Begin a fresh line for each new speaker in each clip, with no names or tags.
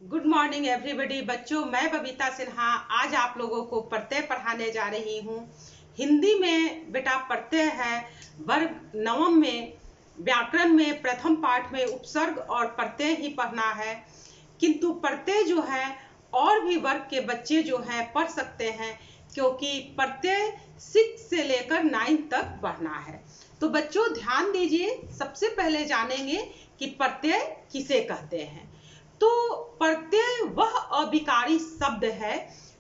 Good morning everybody. बच्चों, मैं बबीता सिन्हा आज आप लोगों को प्रत्यय पढ़ाने जा रही हूँ। हिंदी में बेटा प्रत्यय है वर्ग नवम में, व्याकरण में प्रथम पाठ में उपसर्ग और प्रत्यय ही पढ़ना है। किंतु प्रत्यय जो है और भी वर्ग के बच्चे जो हैं पढ़ सकते हैं, क्योंकि प्रत्यय 6 से लेकर 9 तक पढ़ना है। तो बच्चों ध्यान दीजिए, सबसे पहले जानेंगे कि प्रत्यय किसे कहते हैं। तो प्रत्यय वह अविकारी शब्द है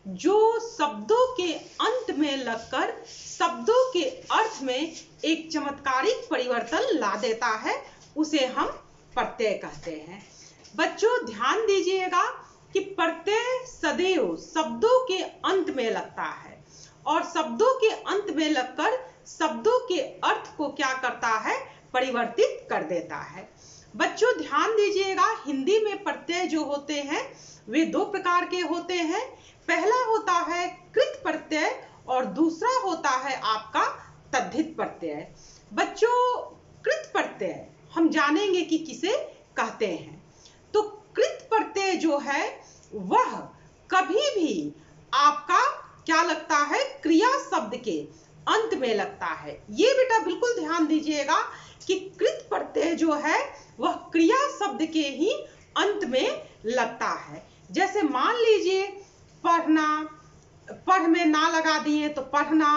जो शब्दों के अंत में लगकर शब्दों के अर्थ में एक चमत्कारिक परिवर्तन ला देता है, उसे हम प्रत्यय कहते हैं। बच्चों ध्यान दीजिएगा कि प्रत्यय सदैव शब्दों के अंत में लगता है और शब्दों के अंत में लगकर शब्दों के अर्थ को क्या करता है, परिवर्तित कर देता है। बच्चों ध्यान दीजिएगा, हिंदी में प्रत्यय जो होते हैं वे दो प्रकार के होते हैं। पहला होता है कृत प्रत्यय और दूसरा होता है आपका तद्धित प्रत्यय। बच्चों कृत प्रत्यय हम जानेंगे कि किसे कहते हैं। तो कृत प्रत्यय जो है वह कभी भी आपका क्या लगता है, क्रिया शब्द के अंत में लगता है। ये बेटा बिल्कुल ध्यान दीजिएगा कि कृत प्रत्यय जो है वह क्रिया शब्द के ही अंत में लगता है। जैसे मान लीजिए पढ़ना, पढ़ में ना लगा दिए तो पढ़ना,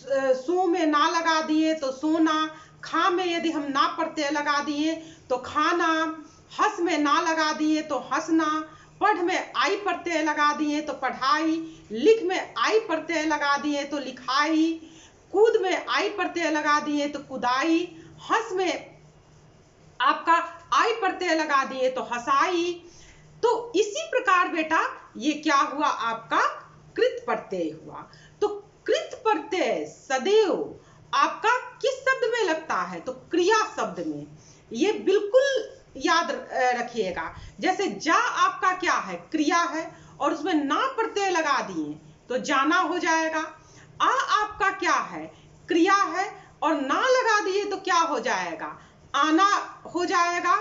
सो में ना लगा दिए तो सोना, खा में यदि हम ना प्रत्यय लगा दिए तो खाना, हंस में ना लगा दिए तो हंसना, पढ़ में आई प्रत्यय लगा दिए तो पढ़ाई, लिख में आई प्रत्यय लगा दिए तो लिखाई, कूद में आई प्रत्यय लगा दिए तो कुदाई, हंस में आपका आई प्रत्यय लगा दिए तो हंसाई। तो इसी प्रकार बेटा ये क्या हुआ, आपका कृत प्रत्यय हुआ। तो कृत प्रत्यय सदैव आपका किस शब्द में लगता है, तो क्रिया शब्द में। ये बिल्कुल याद रखिएगा। जैसे जा आपका क्या है, क्रिया है और उसमें ना प्रत्यय लगा दिए तो जाना हो जाएगा। आ आपका क्या है, क्रिया है और ना लगा दिए तो क्या हो जाएगा, आना हो जाएगा।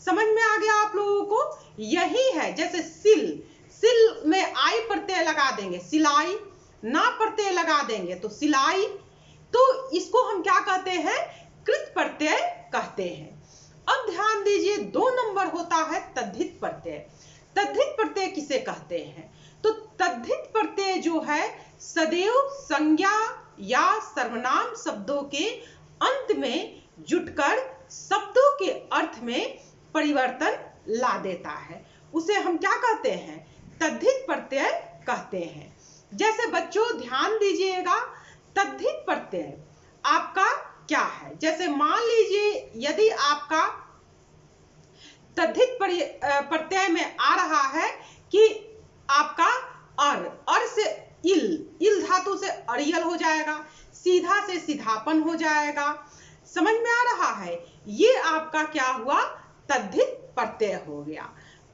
समझ में आ गया आप लोगों को। यही है जैसे सिल, सिल में आई प्रत्यय लगा देंगे सिलाई, ना प्रत्यय लगा देंगे तो सिलाई। तो इसको हम क्या कहते हैं, कृत प्रत्यय कहते हैं। अब ध्यान दीजिए, 2 नंबर होता है तद्धित प्रत्यय। तद्धित प्रत्यय किसे कहते हैं, तो तद्धित प्रत्यय जो है सदैव संज्ञा या सर्वनाम शब्दों के अंत में जुटकर शब्दों के अर्थ में परिवर्तन ला देता है, उसे हम क्या कहते हैं, तद्धित प्रत्यय कहते हैं। जैसे बच्चों ध्यान दीजिएगा, तद्धित प्रत्यय आपका क्या है। जैसे मान लीजिए यदि आपका तद्धित प्रत्यय में आ रहा है कि आपका अर से इल, इल धातु से अड़ियल हो जाएगा, सीधा से सीधापन हो जाएगा। समझ में आ रहा है, ये आपका क्या हुआ, तद्धित प्रत्यय हो गया।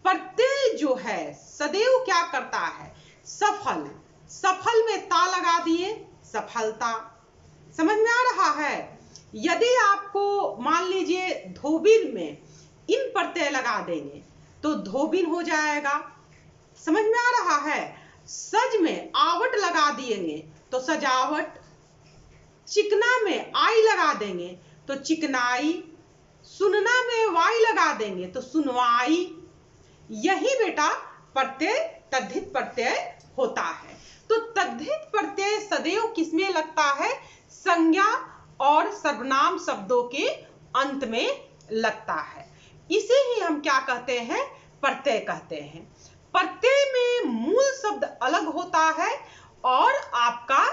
प्रत्यय जो है सदैव क्या करता है, सफल, सफल में ता लगा दिए सफलता। समझ में आ रहा है। यदि आपको मान लीजिए धोबिन में इन प्रत्यय लगा देंगे तो धोबिन हो जाएगा। समझ में आ रहा है। सज में आवट लगा देंगे तो सजावट, चिकना में आई लगा देंगे तो चिकनाई, सुनना में वाई लगा देंगे तो सुनवाई। यही बेटा प्रत्यय तद्धित प्रत्यय होता है। तो तद्धित प्रत्यय सदैव किसमें लगता है, संज्ञा और सर्वनाम शब्दों के अंत में लगता है। इसे ही हम क्या कहते हैं, प्रत्यय कहते हैं। प्रत्यय में मूल शब्द अलग होता है और आपका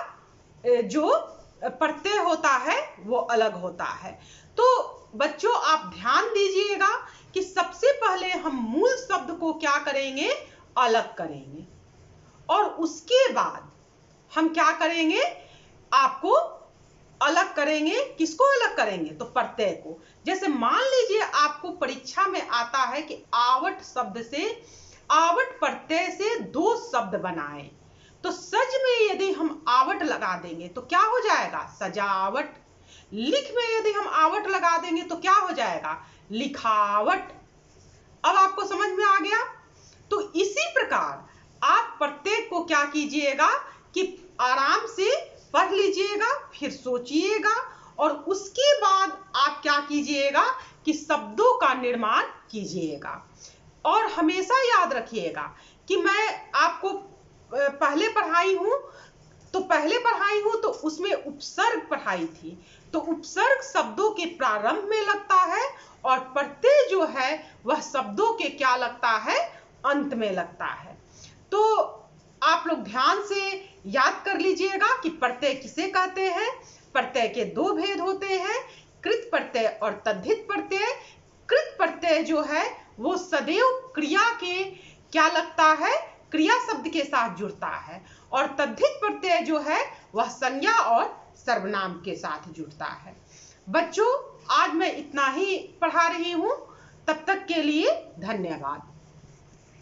जो प्रत्यय होता है वो अलग होता है। तो बच्चों आप ध्यान दीजिएगा कि सबसे पहले हम मूल शब्द को क्या करेंगे, अलग करेंगे और उसके बाद हम क्या करेंगे, आपको अलग करेंगे। किसको अलग करेंगे, तो प्रत्यय को। जैसे मान लीजिए आपको परीक्षा में आता है कि आवट शब्द से, आवट प्रत्यय से 2 शब्द बनाएं, तो सज में यदि हम आवट लगा देंगे तो क्या हो जाएगा, सजावट। लिख में यदि हम आवट लगा देंगे तो क्या हो जाएगा, लिखावट। अब आपको समझ में आ गया। तो क्या कीजिएगा कि आराम से पढ़ लीजिएगा, फिर सोचिएगा और उसके बाद आप क्या कीजिएगा कि शब्दों का निर्माण कीजिएगा। और हमेशा याद रखिएगा कि मैं आपको पहले पढ़ाई हूं तो उसमें उपसर्ग पढ़ाई थी, तो उपसर्ग शब्दों के प्रारंभ में लगता है और प्रत्यय जो है वह शब्दों के क्या लगता है, अंत में लगता है। तो आप लोग ध्यान से याद कर लीजिएगा कि प्रत्यय किसे कहते हैं। प्रत्यय के दो भेद होते हैं, कृत प्रत्यय और तद्धित प्रत्यय। कृत प्रत्यय जो है वो सदैव क्रिया के क्या लगता है, क्रिया शब्द के साथ जुड़ता है, और तद्धित प्रत्यय जो है वह संज्ञा और सर्वनाम के साथ जुड़ता है। बच्चों, आज मैं इतना ही पढ़ा रही हूं, तब तक के लिए धन्यवाद।